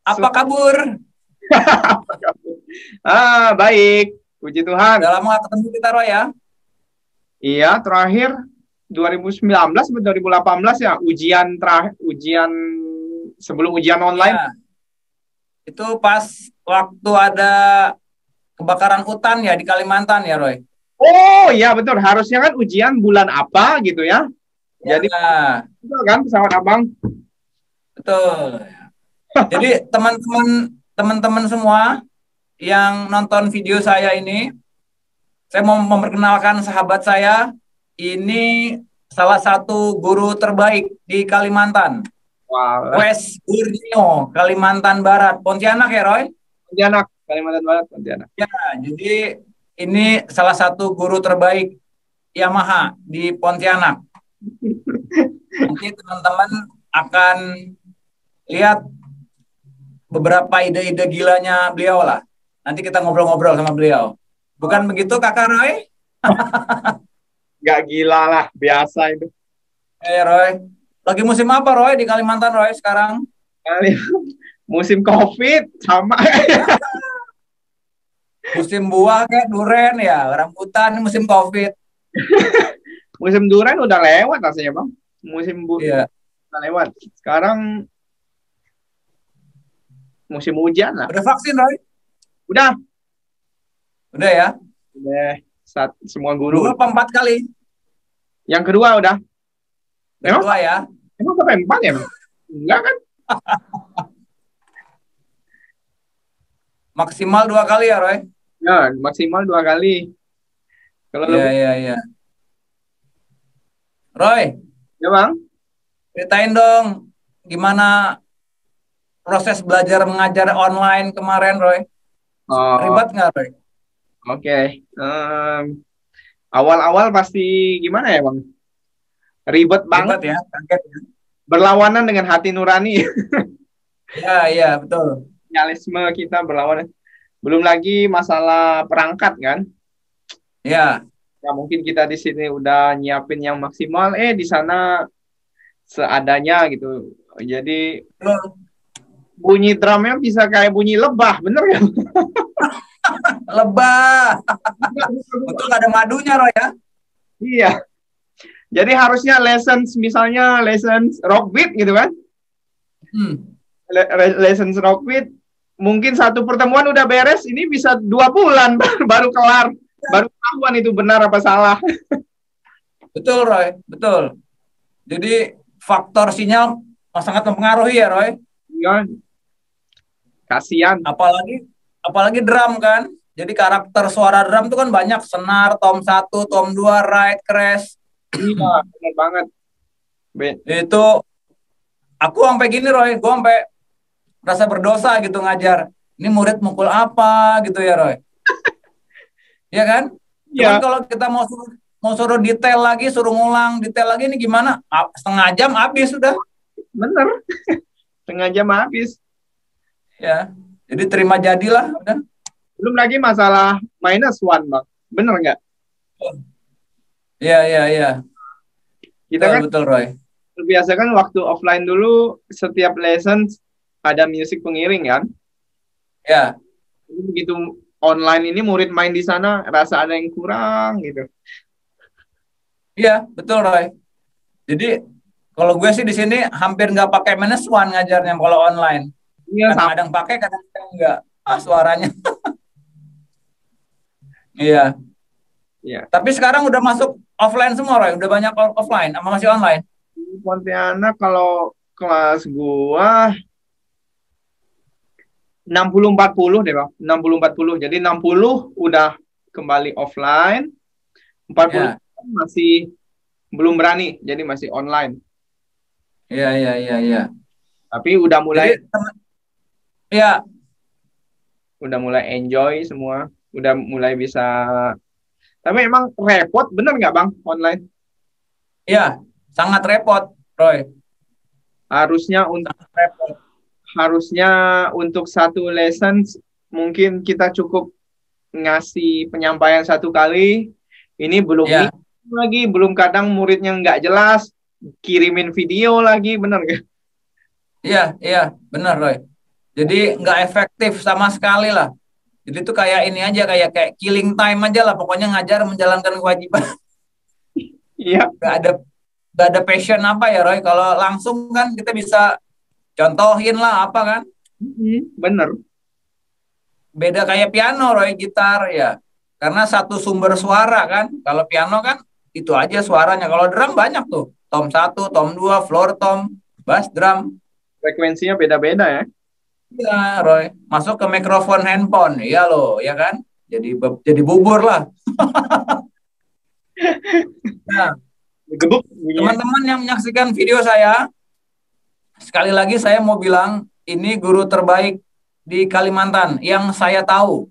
Apa kabur? Baik. Puji Tuhan. Udah lama gak ketemu kita, Roy ya? Iya, terakhir 2019 atau 2018 ya, ujian terakhir, ujian sebelum ujian online. Iya. Itu pas waktu ada kebakaran hutan ya di Kalimantan ya, Roy? Oh, iya betul. Harusnya kan ujian bulan apa gitu ya. Jadi, Ya, itu kan pesawat abang. betul. Jadi teman-teman semua yang nonton video saya ini, saya mau memperkenalkan sahabat saya. Ini salah satu guru terbaik di Kalimantan. Wah, West Borneo, Kalimantan Barat. Pontianak ya, Roy? Pontianak, Kalimantan Barat, Pontianak. Ya, jadi ini salah satu guru terbaik Yamaha di Pontianak. Nanti teman-teman akan lihat beberapa ide-ide gilanya beliau lah. Nanti kita ngobrol-ngobrol sama beliau. Bukan begitu, Kakak Roy? Nggak gila lah, biasa itu. Roy. Lagi musim apa, Roy, di Kalimantan, Roy, sekarang? Kali musim COVID sama. Musim buah kayak duren ya, rambutan musim COVID. Musim durian udah lewat rasanya bang. Musim Iya. udah lewat. Sekarang musim hujan lah. Udah vaksin, Roy? Udah, Udah ya? udah semua guru. 2 apa 4 kali? Yang kedua udah. Yang Emang kedua ya? emang sampai 4 ya? Bang? Enggak kan? Maksimal 2 kali ya, Roy? Ya, maksimal 2 kali. Kalau Iya, lebih, iya, iya. Roy, ya bang. ceritain dong gimana proses belajar mengajar online kemarin, Roy. Oh, Ribet nggak, Roy? oke. Awal-awal pasti gimana ya bang? Ribet banget. Ribet ya, kaget ya. Berlawanan dengan hati nurani. Iya, iya, betul. Realisme kita berlawanan. Belum lagi masalah perangkat kan? Iya, Ya mungkin kita di sini udah nyiapin yang maksimal, di sana seadanya gitu. Jadi betul. bunyi drumnya bisa kayak bunyi lebah, bener ya? Lebah. Betul, nggak ada madunya, Roy ya? Iya. Jadi harusnya lessons, misalnya lessons rock beat gitu kan? Hmm. Lessons rock beat, mungkin satu pertemuan udah beres, ini bisa 2 bulan baru kelar, baru tahuan itu benar apa salah. Betul, Roy. Betul. Jadi faktor sinyal sangat mempengaruhi ya, Roy. Ya, kasihan. Apalagi apalagi drum kan. Jadi karakter suara drum itu kan banyak, senar, tom 1, tom 2, ride, crash. Iya, benar banget. Itu aku sampai gini, Roy, gue sampai rasa berdosa gitu ngajar. Ini murid mukul apa gitu ya, Roy. Iya kan? Cuman Iya, kalau kita mau suruh detail lagi, suruh ngulang detail lagi, ini gimana? 1/2 jam habis sudah. bener. 1/2 jam habis. Ya. Jadi terima jadilah udah. Belum lagi masalah minus one, bang. Bener nggak? Iya, iya, iya. Kita Betul, kan betul, Roy. terbiasa kan waktu offline dulu setiap lesson ada musik pengiring kan. Ya. Jadi begitu online ini murid main di sana rasa ada yang kurang gitu. Iya, betul, Roy. Jadi kalau gue sih di sini hampir nggak pakai minus one ngajarnya kalau online. Iya sama. Kadang-kadang pakai, kadang-kadang enggak. Suaranya. Iya. Iya. Tapi sekarang udah masuk offline semua, Roy. Udah banyak offline, apa masih online? Di Pontianak kalau kelas gua 60-40 deh bang. 60-40. Jadi 60 udah kembali offline. 40 Ya. masih belum berani. Jadi masih online. Iya, iya, iya, iya. Tapi udah Jadi mulai teman, ya, udah mulai enjoy semua. Udah mulai bisa. Tapi emang repot bener nggak bang online? ya, sangat repot, Roy. Harusnya untuk Sangat repot. harusnya untuk satu lesson mungkin kita cukup ngasih penyampaian 1 kali. Ini belum nih Ya, lagi, belum kadang muridnya nggak jelas, kirimin video lagi, bener nggak? iya, iya, benar, Roy. Jadi nggak efektif sama sekali lah. Jadi itu kayak ini aja, kayak killing time aja lah. Pokoknya ngajar menjalankan kewajiban. Iya, Nggak ada nggak ada passion apa ya Roy. Kalau langsung kan kita bisa contohin lah apa kan. bener. Beda kayak piano Roy, gitar ya. Karena satu sumber suara kan. Kalau piano kan itu aja suaranya. Kalau drum banyak tuh. Tom satu, tom 2, floor tom, bass drum. Frekuensinya beda-beda ya. Iya, Roy. Masuk ke mikrofon handphone. Iya loh, ya kan? Jadi bubur lah. Nah, Gebuk bunyinya. teman-teman yang menyaksikan video saya, sekali lagi saya mau bilang, ini guru terbaik di Kalimantan yang saya tahu.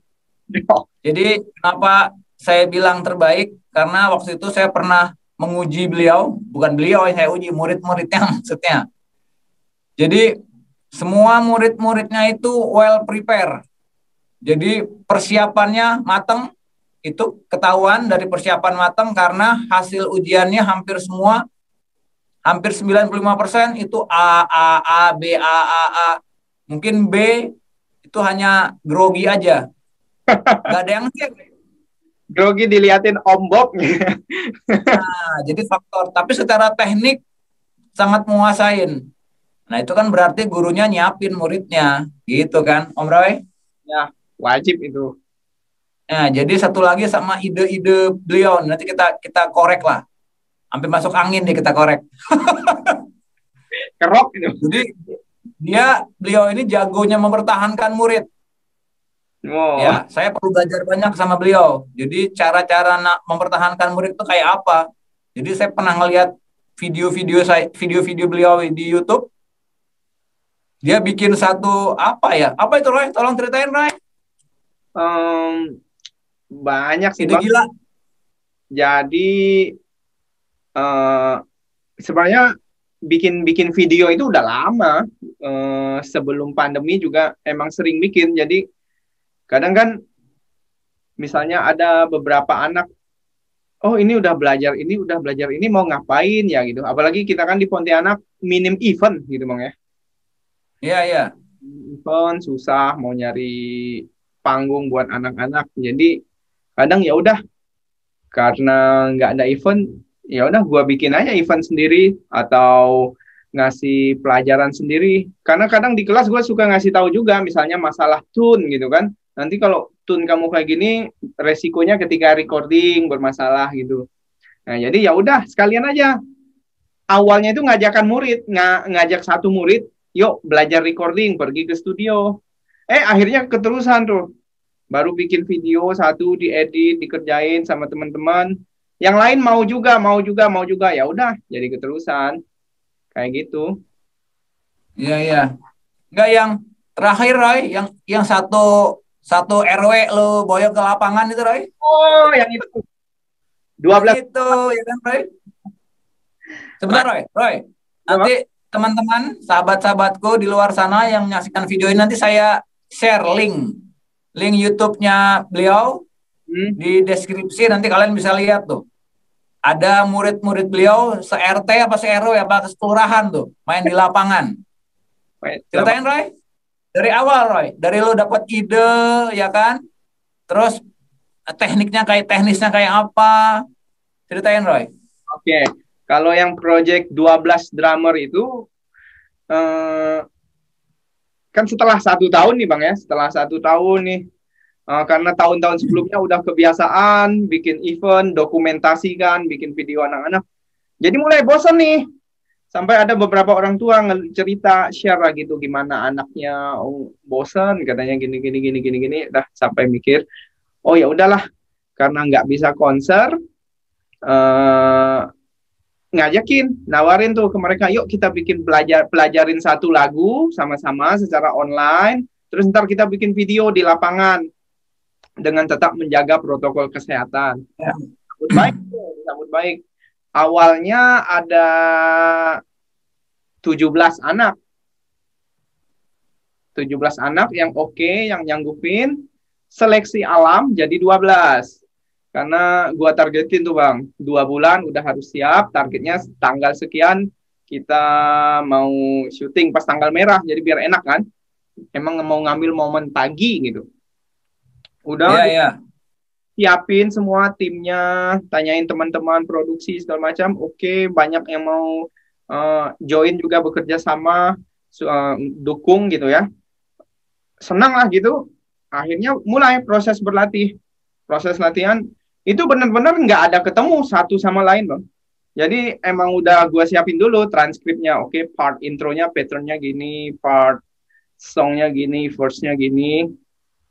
Jadi kenapa saya bilang terbaik? Karena waktu itu saya pernah menguji beliau, bukan beliau yang saya uji, murid-muridnya maksudnya. Jadi semua murid-muridnya itu well prepare. Jadi persiapannya matang, itu ketahuan dari persiapan matang karena hasil ujiannya hampir 95% itu A, B, A. Mungkin B itu hanya grogi aja. Nggak ada yang C. Grogi diliatin ombok. Nah, jadi faktor. Tapi secara teknik sangat menguasain. Nah, itu kan berarti gurunya nyiapin muridnya. Gitu kan, Om Roy? Ya, wajib itu. Nah, jadi satu lagi sama ide-ide beliau. Nanti kita korek lah. Sampai masuk angin deh kita korek. Kerok itu. Jadi beliau ini jagonya mempertahankan murid. Oh, Ya, saya perlu belajar banyak sama beliau. Jadi cara-cara mempertahankan murid itu kayak apa? Jadi saya pernah ngeliat video-video beliau di YouTube. Dia bikin satu apa ya? Apa itu Roy? Tolong ceritain Roy. um, banyak sih Ide Bang. gila. Jadi eh sebenarnya bikin video itu udah lama. Sebelum pandemi juga emang sering bikin. Jadi kadang kan misalnya ada beberapa anak, oh ini udah belajar ini mau ngapain ya gitu. Apalagi kita kan di Pontianak minim event gitu Bang ya. Iya, iya. Event susah mau nyari panggung buat anak-anak. Jadi kadang ya udah karena nggak ada event, ya udah gua bikin aja event sendiri atau ngasih pelajaran sendiri. Karena kadang di kelas gue suka ngasih tahu juga, misalnya masalah tune gitu kan. Nanti kalau tune kamu kayak gini, resikonya ketika recording bermasalah gitu. Nah jadi ya udah sekalian aja. Awalnya itu ngajakan murid, ngajak satu murid, yuk belajar recording, pergi ke studio. Akhirnya keterusan tuh. Baru bikin video satu, diedit, dikerjain sama teman-teman. Yang lain mau juga. Ya udah, jadi keterusan. Kayak gitu. Iya, iya. Enggak yang terakhir Roy, yang satu satu RW lo boyong ke lapangan itu Roy. Oh, yang itu. 12 Itu ya kan Roy. Sebentar Roy, nanti teman-teman, sahabat-sahabatku di luar sana yang menyaksikan video ini nanti saya share link YouTube-nya beliau di deskripsi, nanti kalian bisa lihat tuh. Ada murid-murid beliau se-RT apa se-RW apa kelurahan tuh main di lapangan. Ceritain Roy. Dari awal Roy, dari lo dapat ide ya kan? Terus teknisnya kayak apa? Ceritain Roy. Oke. Kalau yang project 12 drummer itu kan setelah 1 tahun nih Bang ya, setelah 1 tahun nih, karena tahun-tahun sebelumnya udah kebiasaan bikin event, dokumentasikan, bikin video anak-anak. Jadi mulai bosan nih. Sampai ada beberapa orang tua cerita, share lah gitu gimana anaknya, oh, bosan katanya gini. Dah sampai mikir, oh ya udahlah, karena nggak bisa konser, nawarin tuh ke mereka, yuk kita bikin pelajarin satu lagu sama-sama secara online, terus ntar kita bikin video di lapangan dengan tetap menjaga protokol kesehatan. Ya. Sambut baik. Awalnya ada 17 anak. 17 anak yang oke, yang nyanggupin. Seleksi alam jadi 12. Karena gua targetin tuh Bang, 2 bulan udah harus siap, targetnya tanggal sekian kita mau syuting pas tanggal merah, jadi biar enak kan. emang mau ngambil momen pagi gitu. Udah Iya, iya. siapin semua timnya, tanyain teman-teman produksi segala macam. Oke, banyak yang mau join juga bekerja sama, dukung gitu ya. Senang lah gitu. Akhirnya mulai proses berlatih. Proses latihan itu benar-benar nggak ada ketemu satu sama lain loh. Jadi emang udah gue siapin dulu transkripnya. Oke, part intronya, patternnya gini, part songnya gini, verse-nya gini.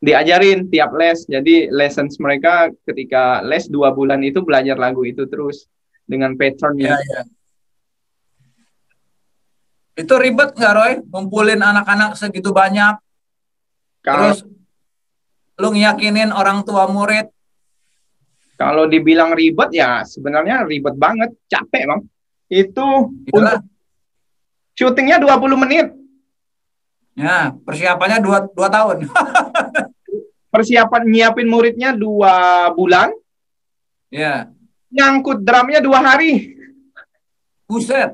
Diajarin tiap les. Jadi lessons mereka ketika les 2 bulan itu belajar lagu itu terus dengan Iya, patternnya. iya. Itu ribet nggak, Roy? Ngumpulin anak-anak segitu banyak, Kalau terus lu ngiyakinin orang tua murid. kalau dibilang ribet ya sebenarnya ribet banget, capek bang. Itu untuk Iyalah. syutingnya 20 menit. Ya, persiapannya dua tahun. Persiapan nyiapin muridnya 2 bulan, Ya, nyangkut drumnya 2 hari. buset.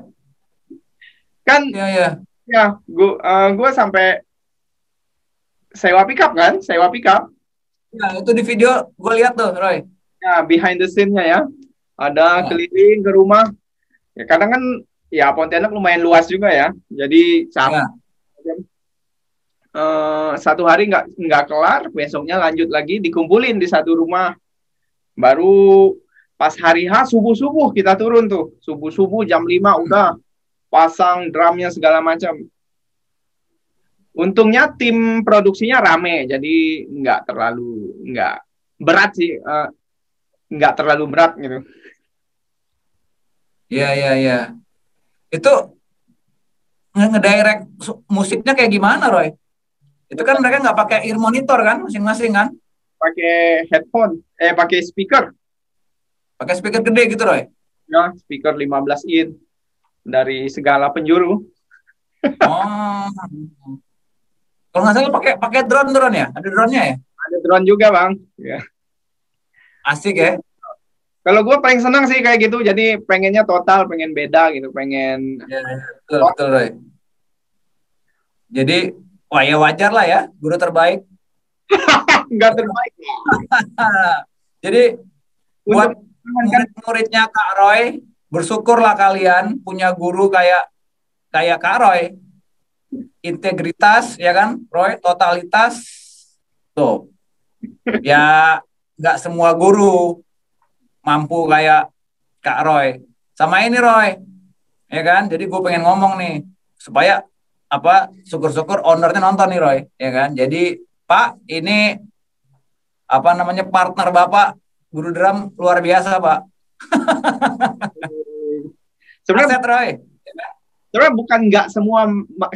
Kan Ya, ya. ya gua sampai sewa pickup kan, sewa pickup. Ya, itu di video gue lihat tuh, Roy. Ya, behind the scene-nya ya. Ada Ya, keliling ke rumah. Ya, kadang kan ya Pontianak lumayan luas juga ya. Jadi ya, satu hari nggak kelar, besoknya lanjut lagi dikumpulin di satu rumah. Baru pas hari H subuh-subuh kita turun tuh. Subuh-subuh jam 5 udah pasang drumnya segala macam. Untungnya tim produksinya rame, jadi nggak berat sih, nggak terlalu berat gitu. ya, ya, ya. Itu ngedirect musiknya kayak gimana, Roy? Itu kan mereka nggak pakai ear monitor kan, masing-masing kan? Pakai headphone, pakai speaker, Pakai speaker gede gitu, Roy. ya speaker 15 in dari segala penjuru. Oh, kalau nggak salah pakai pakai drone ya? Ada drone-nya ya? Ada drone juga bang. Ya. Asik ya? Kalau gue paling senang sih kayak gitu, jadi pengennya total, pengen beda gitu, pengen Ya, ya. Betul, betul, Roy. Jadi, wah ya wajar lah ya, guru terbaik. nggak terbaik. Jadi, buat Untuk kan murid-muridnya Kak Roy, bersyukurlah kalian punya guru kayak kayak Kak Roy. Integritas, ya kan, Roy? Totalitas, tuh. Ya, nggak semua guru mampu kayak Kak Roy. Sama ini Roy, ya kan? Jadi gue pengen ngomong nih supaya apa syukur-syukur ownernya nonton nih Roy, ya kan? Jadi Pak, ini apa namanya partner Bapak guru drum luar biasa Pak. sebenarnya Aset Roy. sebenarnya bukan nggak semua,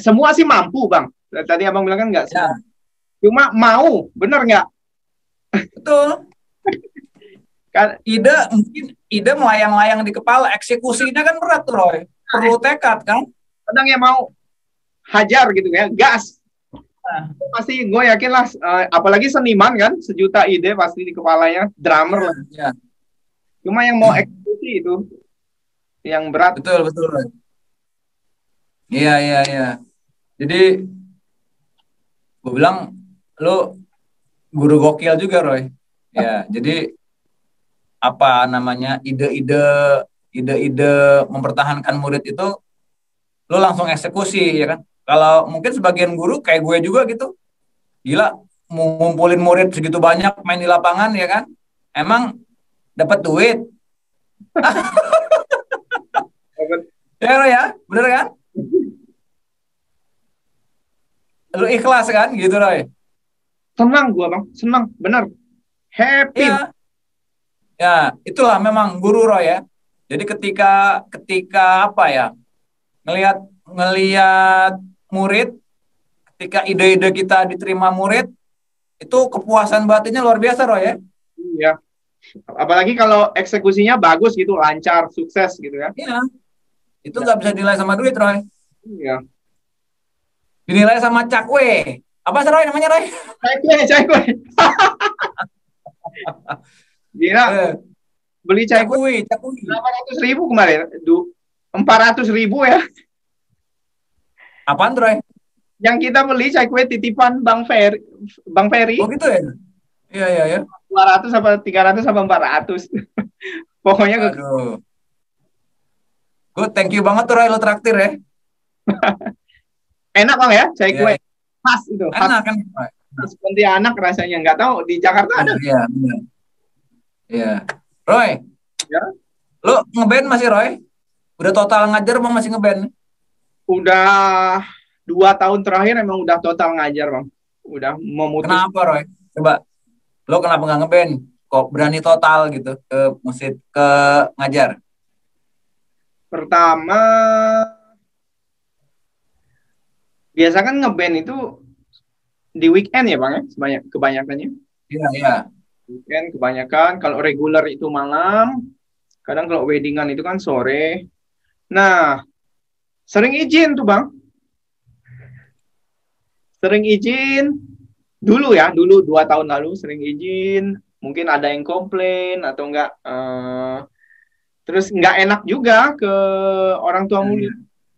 semua sih mampu bang. Tadi abang bilang kan nggak semua, Ya, cuma mau, bener nggak? betul. Kan Ide mungkin ide melayang-layang di kepala, eksekusinya kan berat tuh Roy. Perlu tekad kan? kadang yang mau hajar gitu ya, gas. Nah, Pasti gue yakin lah, apalagi seniman kan, sejuta ide pasti di kepalanya, drummer lah. ya, Cuma yang mau eksekusi itu yang berat. betul betul Roy. Iya iya iya. Jadi gue bilang lu guru gokil juga Roy. Ya, jadi apa namanya ide-ide mempertahankan murid itu lu langsung eksekusi ya kan. Kalau mungkin sebagian guru kayak gue juga gitu, gila ngumpulin murid segitu banyak main di lapangan ya kan. Emang dapat duit. Ya Roy ya, bener kan? Lu ikhlas kan gitu Roy. Senang gue bang, senang, bener, happy. Ya, ya itulah memang guru Roy ya. Jadi ketika ketika apa ya? ngelihat ngelihat murid, ketika ide-ide kita diterima murid, itu kepuasan batinnya luar biasa Roy ya. Iya. Apalagi kalau eksekusinya bagus gitu, lancar, sukses gitu ya. Iya, itu nggak bisa dinilai sama duit Roy. Iya. Dinilai sama cakwe. Apa sih Roy namanya Roy? Cai kue. Gila, Eh, beli cai kue cakwe, cakwe. 800.000 kemarin. 400.000 ya. Apaan tuh, Roy? Yang kita beli cakwe titipan Bang Ferry. Oh gitu ya? Iya, iya, ya. 200 apa 300 apa 400. Pokoknya Aduh. Gue thank you banget tuh Roy, lo traktir ya. enak Bang ya, Iya, cakwe. Khas itu, khas enak kan? Roy? Pontianak rasanya. Nggak tahu di Jakarta ada. Iya, benar. Iya. Roy, Ya. lo ngeband masih Roy? Udah total ngajar bang masih ngeband? Udah 2 tahun terakhir emang udah total ngajar Bang. Udah memutus. Kenapa Roy? Coba, lo kenapa nggak ngeband? Kok berani total gitu ke musik, ke ngajar? Pertama, biasa kan ngeband itu di weekend ya Bang ya, kebanyakannya. Iya, iya. Weekend kebanyakan, kalau regular itu malam, kadang kalau weddingan itu kan sore. Nah, sering izin tuh Bang. Sering izin, dulu 2 tahun lalu sering izin, mungkin ada yang komplain atau enggak, terus nggak enak juga ke orang tua murid.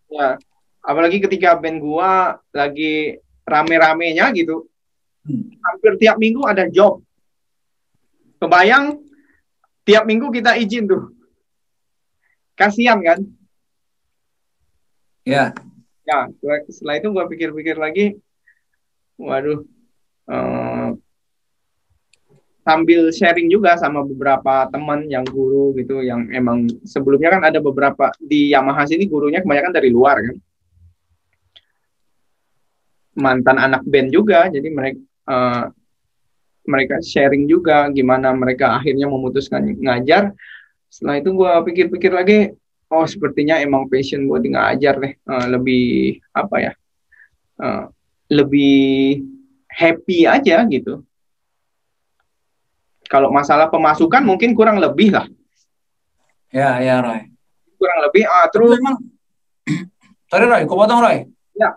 Ya, apalagi ketika band gua lagi rame-ramenya gitu, hampir tiap minggu ada job. Kebayang tiap minggu kita izin tuh, kasihan kan? Ya. Ya, setelah itu gua pikir-pikir lagi, waduh, sambil sharing juga sama beberapa teman yang guru gitu, yang emang sebelumnya kan ada beberapa di Yamaha sini gurunya kebanyakan dari luar kan, mantan anak band juga, jadi mereka sharing juga gimana mereka akhirnya memutuskan ngajar. Setelah itu gue pikir-pikir lagi, oh sepertinya emang passion gue di ngajar deh, lebih apa ya, lebih happy aja gitu. Kalau masalah pemasukan mungkin kurang lebih lah. Ya, ya Roy. Kurang lebih. Terus emang, sorry Roy, gue potong Roy. Ya.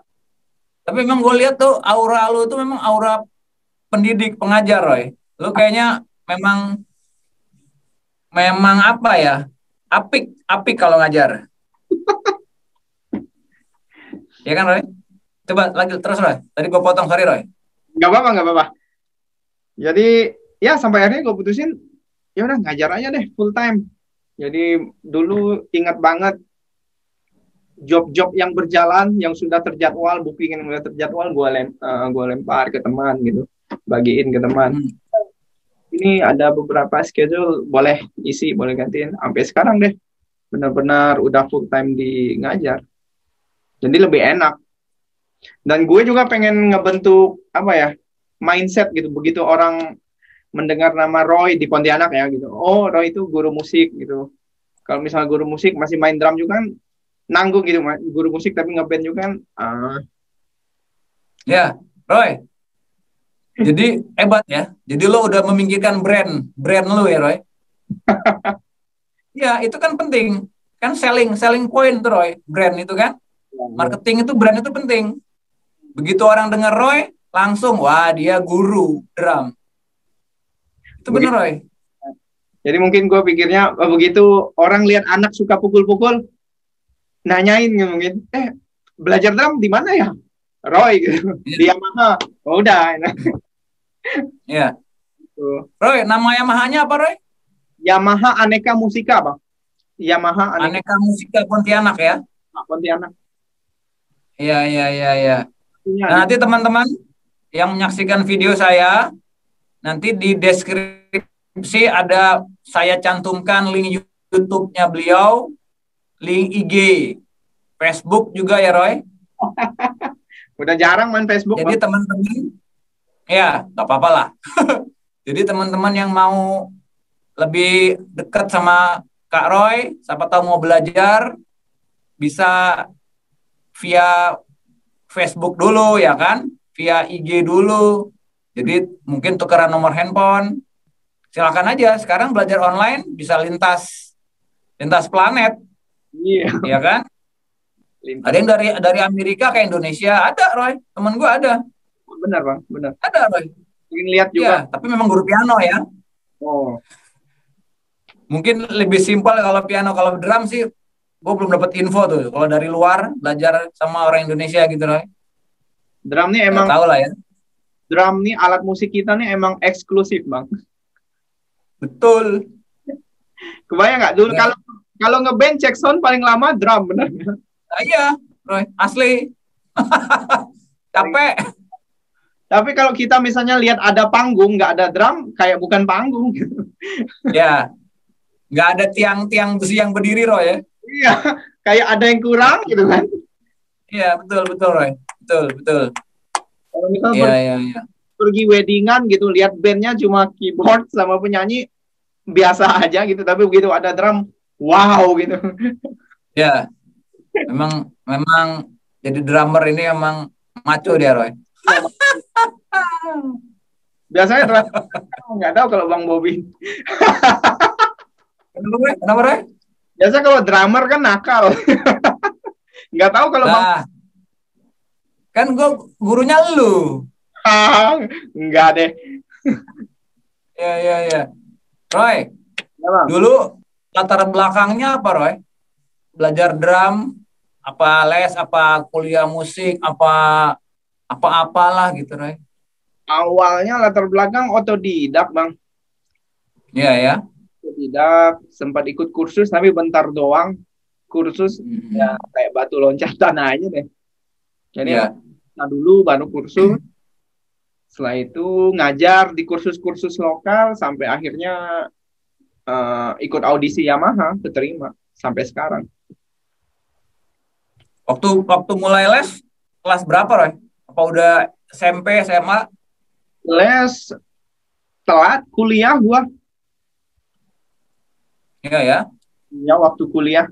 Tapi memang gue lihat tuh aura lu itu memang aura pendidik, pengajar Roy. Lu kayaknya memang apa ya? Apik kalau ngajar. Ya kan Roy? Coba lagi terus Roy. Tadi gue potong, sorry Roy. Gak apa-apa. Jadi ya sampai akhirnya gue putusin, ya udah ngajar aja deh full time. Jadi dulu ingat banget job-job yang berjalan, yang sudah terjadwal, booking yang sudah terjadwal, gue lempar ke teman gitu, bagiin ke teman. Ini ada beberapa schedule, boleh isi, boleh gantiin. Sampai sekarang deh, benar-benar udah full time di ngajar. Jadi lebih enak. Dan gue juga pengen ngebentuk apa ya, mindset gitu. Begitu orang mendengar nama Roy di Pontianak ya gitu, oh Roy itu guru musik gitu. Kalau misalnya guru musik masih main drum juga kan nanggung gitu, guru musik tapi ngeband juga kan. Ya, Roy. Jadi hebat ya. Jadi lo udah memikirkan brand lo ya Roy. Ya itu kan penting. Kan selling point tuh Roy. Brand itu kan. Marketing itu, brand itu penting. Begitu orang dengar Roy, langsung wah dia guru drum. Itu bener Roy. Jadi mungkin gue pikirnya begitu orang lihat anak suka pukul-pukul, nanyain mungkin, belajar drum di mana ya? Roy gitu. Di Yamaha. Oh, udah. Ya. Roy, nama Yamaha-nya apa Roy? Yamaha Aneka Musika, Bang. Yamaha Aneka Musika Pontianak ya? Pontianak. Iya. Nah, nanti teman-teman yang menyaksikan video saya, nanti di deskripsi ada saya cantumkan link YouTube-nya beliau, link IG, Facebook juga ya Roy. Udah jarang main Facebook. Jadi teman-teman, ya nggak apa-apa lah. Jadi teman-teman yang mau lebih dekat sama Kak Roy, siapa tahu mau belajar, bisa via Facebook dulu ya kan, via IG dulu. Jadi mungkin tukeran nomor handphone. Silakan aja. Sekarang belajar online bisa lintas planet. Iya. Ya kan? Ada yang dari Amerika ke Indonesia, ada Roy, temen gue ada. Benar Bang, benar. Ada Roy. Ingin lihat juga. Ya, tapi memang guru piano ya. Oh. Mungkin lebih simpel kalau piano, kalau drum sih gue belum dapat info tuh. Kalau dari luar belajar sama orang Indonesia gitu Roy. Drum nih Nggak emang, tahu lah ya. drum nih alat musik kita nih emang eksklusif bang. Betul. Kebayang nggak dulu Ya, kalau kalau ngeband check sound paling lama drum bener. nah, iya, Roy. Asli. Capek. Tapi kalau kita misalnya lihat ada panggung nggak ada drum kayak bukan panggung gitu. Ya, nggak ada tiang-tiang besi yang berdiri, Roy ya. Iya, kayak ada yang kurang gitu kan. Iya, betul, betul, Roy. Betul, betul. Kalau misal Iya, iya, iya. pergi weddingan gitu, lihat bandnya cuma keyboard sama penyanyi biasa aja gitu, tapi begitu ada drum, wow gitu. Ya, memang, memang jadi drummer ini emang maco dia, Roy. Biasanya drum nggak tahu kalau Bang Bobi. Kenapa, Roy? Kenapa, Roy? Biasa kalau drummer kan nakal. Nggak tahu kalau Bang. Lah, kan gue gurunya lu. Nggak deh. Ya, ya, ya. Roy, Ya, Bang. dulu latar belakangnya apa, Roy? Belajar drum, apa les, apa kuliah musik, apa-apalah gitu, Roy. Awalnya latar belakang otodidak, Bang. Iya, ya. Otodidak, sempat ikut kursus tapi bentar doang. Kursus ya Mhm. kayak batu loncatan aja deh. Jadi emang Iya. nah dulu baru kursus, setelah itu ngajar di kursus-kursus lokal sampai akhirnya ikut audisi Yamaha, keterima sampai sekarang. Waktu mulai les, kelas berapa, Roy? Apa udah SMP, SMA? Les telat kuliah gua, Iya, ya. ya waktu kuliah.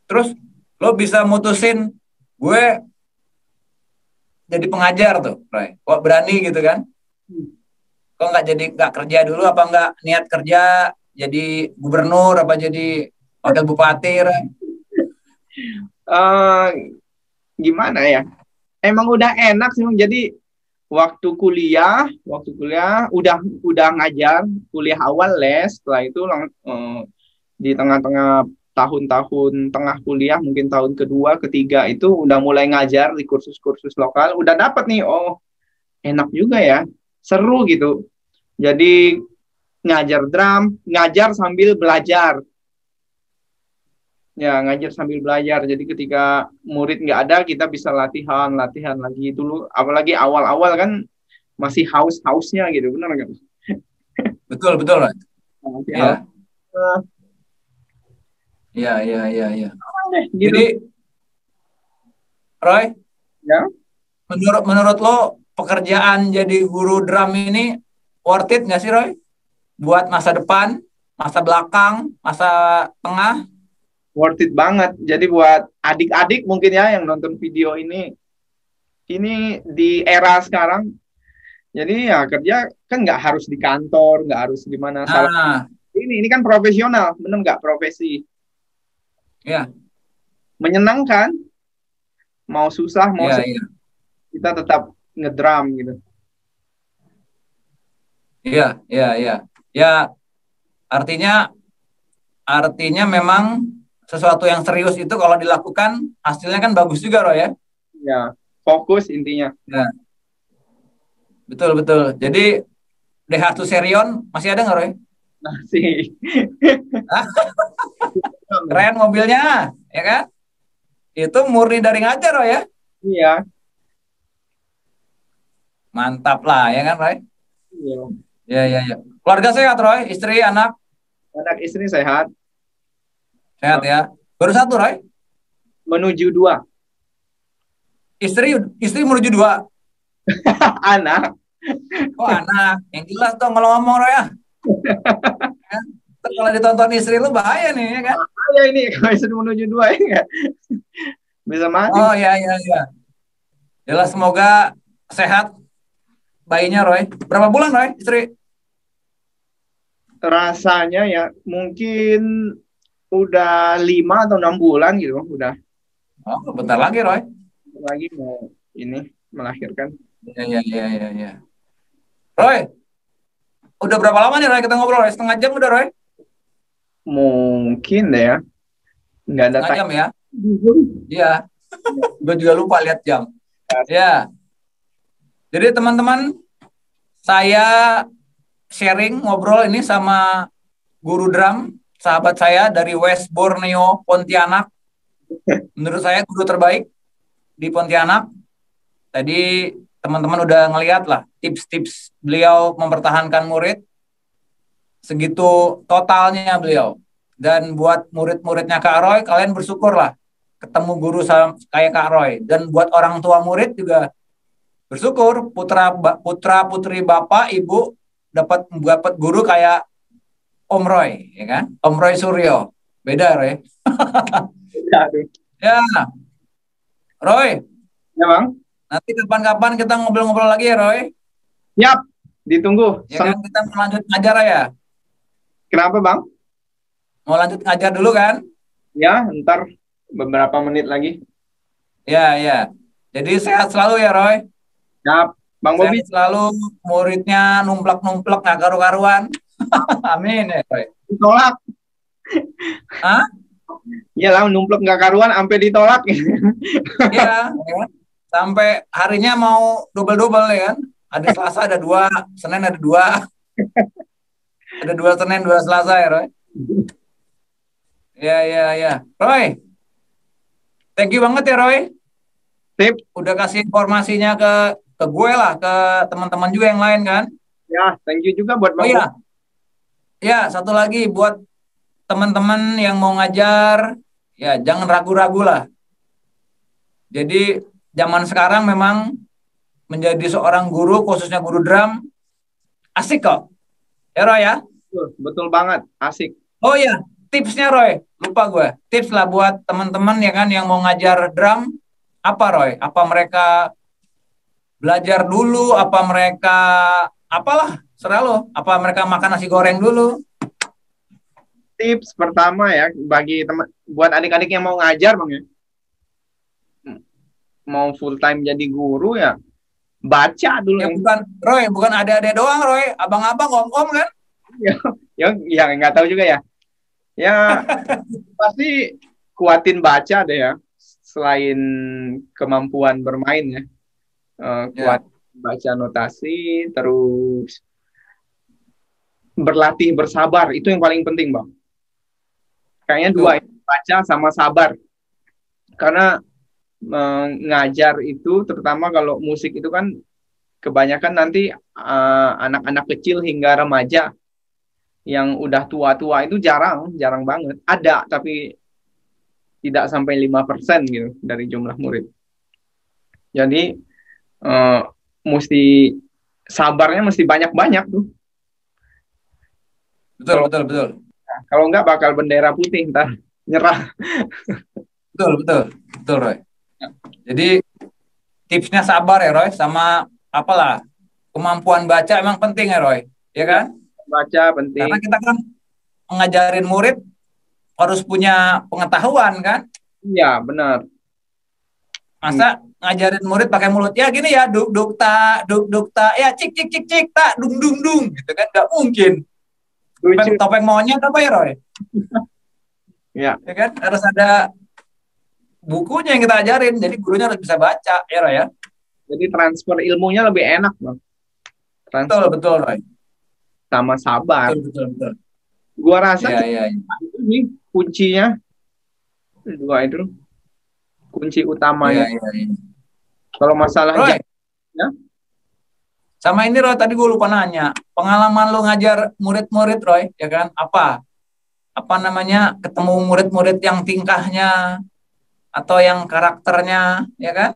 Terus lo bisa mutusin gue jadi pengajar tuh, Roy. Kok berani gitu kan? Kok nggak kerja dulu? Apa nggak niat kerja jadi gubernur? Apa jadi wakil bupati, Roy? Eh Gimana ya? Emang udah enak sih, Bang. Jadi waktu kuliah udah ngajar, kuliah awal les, setelah itu di tengah-tengah tahun-tahun tengah kuliah, mungkin tahun kedua, ketiga itu udah mulai ngajar di kursus-kursus lokal, udah dapat nih, oh enak juga ya, seru gitu. Jadi ngajar drum, ngajar sambil belajar. Ya, ngajar sambil belajar. Jadi ketika murid nggak ada, kita bisa latihan, latihan lagi dulu. Apalagi awal-awal kan masih haus-hausnya gitu, benar nggak? Betul, betul, Roy. Masih haus. Iya, iya, iya, iya, iya. Gitu. Jadi, Roy, Ya. menurut lo pekerjaan jadi guru drum ini worth it nggak sih, Roy? Buat masa depan, masa belakang, masa tengah? Worth it banget. Jadi buat adik-adik mungkin ya yang nonton video ini di era sekarang. Jadi ya kerja kan nggak harus di kantor, nggak harus di mana. Salah Nah, ini kan profesional, bener nggak profesi? ya, Menyenangkan, mau susah, mau iya, senang, iya, kita tetap ngedrum gitu. iya, iya, iya. Ya, artinya artinya memang sesuatu yang serius itu kalau dilakukan hasilnya kan bagus juga, Roy ya. Ya, fokus intinya. Ya, betul, betul. Jadi DH Serion masih ada nggak, Roy? Nah, sih. Hah? Keren mobilnya, ya kan? Itu murni dari ngajar, Roy ya. Iya, Mantap lah, ya kan, Roy? iya. Ya, ya, ya. Keluarga sehat, Roy? Istri, anak Anak istri sehat, sehat ya. Baru satu, Roy? menuju 2. Istri menuju dua. Anak, Oh, anak. Yang jelas dong kalau ngomong, Roy ya. Ya. Ntar kalau ditonton istri lu bahaya nih, ya kan? ya ini kalau istri menuju 2 ya nggak? Bisa mati. Oh, ya, ya, ya. Jelas semoga sehat bayinya, Roy. Berapa bulan, Roy, istri? Rasanya ya mungkin udah 5 atau 6 bulan gitu, udah Oh, bentar lagi, Roy. lagi mau ini melahirkan. Ya, ya, ya, ya, ya. Roy, udah berapa lama nih, Roy, kita ngobrol, Roy? Setengah jam udah, Roy? Mungkin deh ya, nggak ada Setengah time. jam ya? Iya. Gue juga lupa lihat jam. Ya, jadi teman-teman, saya sharing ngobrol ini sama guru drum, sahabat saya dari West Borneo, Pontianak. Menurut saya guru terbaik di Pontianak. Tadi teman-teman udah ngeliat lah tips-tips beliau mempertahankan murid, segitu totalnya beliau. Dan buat murid-muridnya Kak Roy, kalian bersyukur lah ketemu guru kayak Kak Roy. Dan buat orang tua murid juga bersyukur putra putri bapak ibu dapat dapat guru kayak Om Roy, ya kan? Om Roy Suryo. Beda, Roy. Aduh. Ya, Roy, Ya bang. nanti kapan-kapan kita ngobrol-ngobrol lagi ya, Roy. Yap, ditunggu. Ya kan, kita mau lanjut ngajar ya. Kenapa bang? Mau lanjut ngajar dulu kan? Ya, ntar beberapa menit lagi. Ya, ya. Jadi sehat selalu ya, Roy. Yap, Bang Sehat Bobi. selalu, muridnya numplak-numplak nggak karu-karuan. Amin ya, Roy. Ditolak. Hah? Iya lah, numplek nggak karuan, sampai ditolak. Iya, ya kan? Sampai harinya mau double-double ya kan? Ada Selasa ada 2, Senin ada 2, ada 2 Senin 2 Selasa ya, Roy. Ya, ya, ya. Roy, thank you banget ya, Roy. Sip. Udah kasih informasinya ke gue lah, ke teman-teman juga yang lain kan. Ya, thank you juga buat Oh Bang iya, ya satu lagi buat teman-teman yang mau ngajar, ya jangan ragu-ragu lah. Jadi zaman sekarang memang menjadi seorang guru, khususnya guru drum, asik kok. Ya, Roy ya. Bobi. Betul banget, asik. Oh iya, tipsnya Roy, lupa gue. Tips lah buat teman-teman ya kan yang mau ngajar drum, apa Roy? Apa mereka belajar dulu? Apa mereka apalah? Serah lo. Apa mereka makan nasi goreng dulu? Tips pertama ya, bagi teman, buat adik-adik yang mau ngajar Bang ya, mau full time jadi guru ya, baca dulu Ya yang bukan Roy, bukan ada-ada doang Roy, abang-abang om-om kan? ya nggak tahu juga ya. Ya pasti kuatin baca deh ya. Selain kemampuan bermain ya, kuat baca notasi, terus berlatih bersabar, itu yang paling penting Bang. Kayaknya dua, baca sama sabar. Karena mengajar itu, terutama kalau musik itu kan kebanyakan nanti anak-anak kecil hingga remaja. Yang udah tua-tua itu jarang banget. Ada, tapi tidak sampai 5% gitu dari jumlah murid. Jadi mesti sabarnya mesti banyak-banyak tuh. Betul. Kalau enggak bakal bendera putih ntar nyerah. Betul Roy. Jadi tipsnya sabar ya Roy, sama apalah kemampuan baca emang penting ya Roy, ya kan? Baca penting. Karena kita kan ngajarin murid harus punya pengetahuan kan? Iya benar. Masa ngajarin murid pakai mulut ya gini ya, duk duk ta, ya cik cik cik cik tak dung dung dung gitu kan? Nggak mungkin. Topeng monyet apa ya Roy? Ya. Ya kan? Harus ada bukunya yang kita ajarin, jadi gurunya harus bisa baca ya Roy ya. Jadi transfer ilmunya lebih enak Bang. Betul Roy. Sama sabar. Betul. Gua rasa ya. itu nih kuncinya, dua itu kunci utamanya. Ya. Kalau masalah Roy, ya. Sama ini Roy, tadi gue lupa nanya, pengalaman lo ngajar murid-murid Roy, ya kan? Apa namanya, ketemu murid-murid yang tingkahnya atau yang karakternya, ya kan?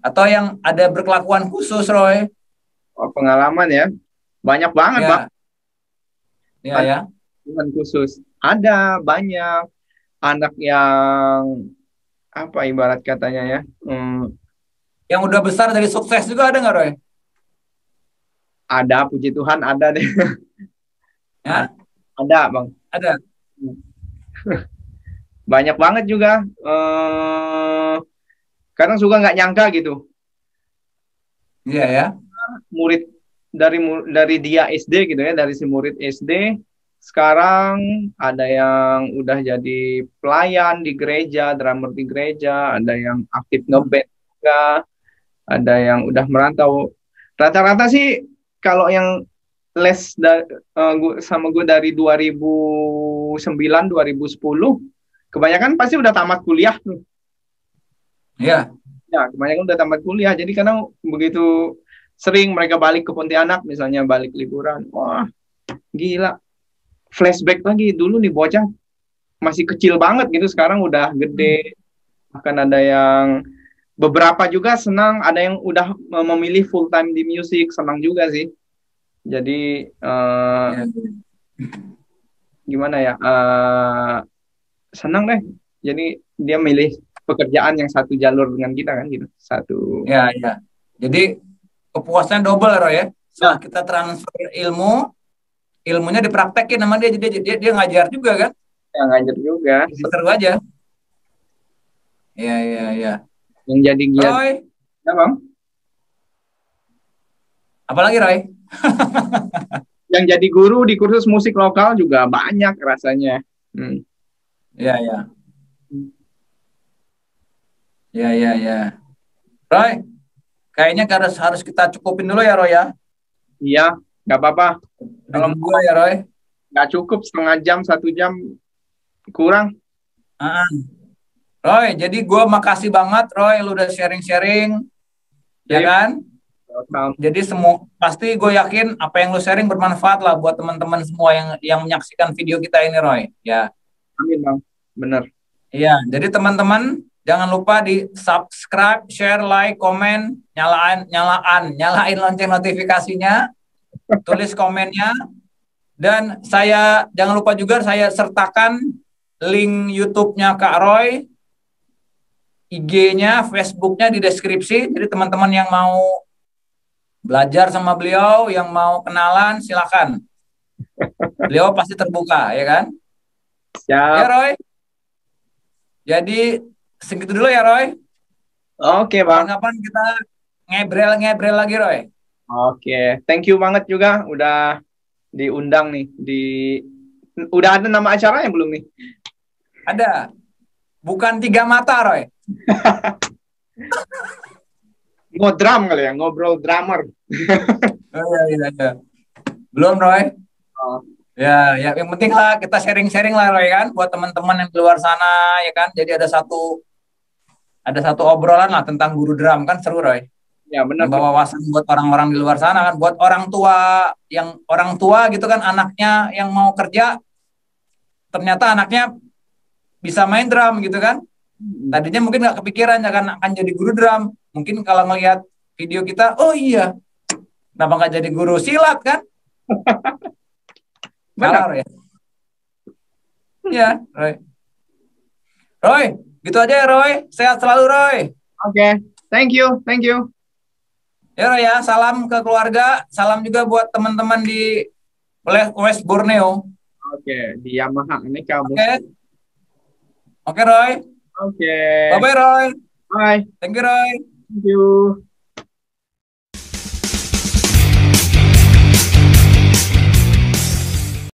Atau yang ada berkelakuan khusus Roy? Pengalaman ya, banyak banget Bang. Ya. Bukan khusus, ada banyak anak yang apa ibarat katanya ya, yang udah besar dari sukses juga ada nggak Roy? Ada, puji Tuhan ada deh. Ya? Ada Bang. Ada. Banyak banget juga. Kadang suka nggak nyangka gitu. Iya ya. Murid dari dia SD gitu ya, dari si murid SD sekarang ada yang udah jadi pelayan di gereja, drummer di gereja, ada yang aktif ngeband juga, ada yang udah merantau. Rata-rata sih kalau yang les sama gue dari 2009 2010, kebanyakan pasti udah tamat kuliah tuh. Iya. Ya, kebanyakan udah tamat kuliah. Jadi karena begitu sering mereka balik ke Pontianak, misalnya balik liburan, wah gila, flashback lagi dulu nih bocah masih kecil banget gitu, sekarang udah gede. Bahkan ada yang beberapa juga senang, ada yang udah memilih full time di musik, senang juga sih. Jadi Iya. gimana ya, senang deh. Jadi dia milih pekerjaan yang satu jalur dengan kita kan gitu, satu. Ya, ya. Jadi kepuasan double Roy ya. Setelah Nah, kita transfer ilmu, ilmunya dipraktekin sama dia, jadi dia ngajar juga kan. yang ngajar juga. Jadi seru aja. Iya, iya, iya. Yang jadi giat, Roy, ya bang. apalagi Roy? Yang jadi guru di kursus musik lokal juga banyak rasanya. Hmm. Iya, iya. Iya, iya, iya. Roy, kayaknya harus harus kita cukupin dulu ya Roy ya. Iya, nggak apa-apa. Udah Kalau jam 2 ya Roy. nggak cukup setengah jam, 1 jam kurang. Ah, Roy, jadi gue makasih banget Roy, lu udah sharing-sharing, ya Sip. kan? Welcome. Jadi semua pasti gue yakin apa yang lu sharing bermanfaat lah buat teman-teman semua yang menyaksikan video kita ini Roy. Ya, Amin bang, bener. iya. Jadi teman-teman jangan lupa di subscribe, share, like, komen, nyalain lonceng notifikasinya, tulis komennya, dan saya jangan lupa juga saya sertakan link YouTube-nya Kak Roy, IG-nya, Facebook-nya di deskripsi. Jadi teman-teman yang mau belajar sama beliau, yang mau kenalan, silakan. Beliau pasti terbuka, ya kan? Ya, Siap. Roy. Jadi segitu dulu ya, Roy. Oke bang. Kapan-kapan kita ngebrel-ngebrel lagi, Roy. Oke, thank you banget juga udah diundang nih. Udah ada nama acaranya belum nih? Ada. Bukan tiga mata, Roy. Ngodram kali ya, ngobrol drummer. Oh, iya, iya, iya. Belum, Roy. Oh, Ya, ya, yang penting lah kita sharing-sharing lah, Roy, kan, buat teman-teman yang di luar sana, ya kan. Jadi ada satu obrolan lah tentang guru drum, kan seru, Roy. ya benar. Membawa wawasan buat orang-orang di luar sana kan, buat orang tua gitu kan, anaknya yang mau kerja, ternyata anaknya bisa main drum gitu kan. Tadinya mungkin nggak kepikiran ya kan akan jadi guru drum. Mungkin kalau ngelihat video kita, oh iya, kenapa nggak jadi guru silat kan? Benar. Salah ya. Ya, Roy. Roy, gitu aja ya Roy. Sehat selalu Roy. Oke, thank you, thank you. Ya Roy ya, salam ke keluarga, salam juga buat teman-teman di West Borneo. Oke, di Yamaha Aneka Oke, Musik. oke Roy. Oke, Bye bye Roy. bye. Thank you Roy. Thank you.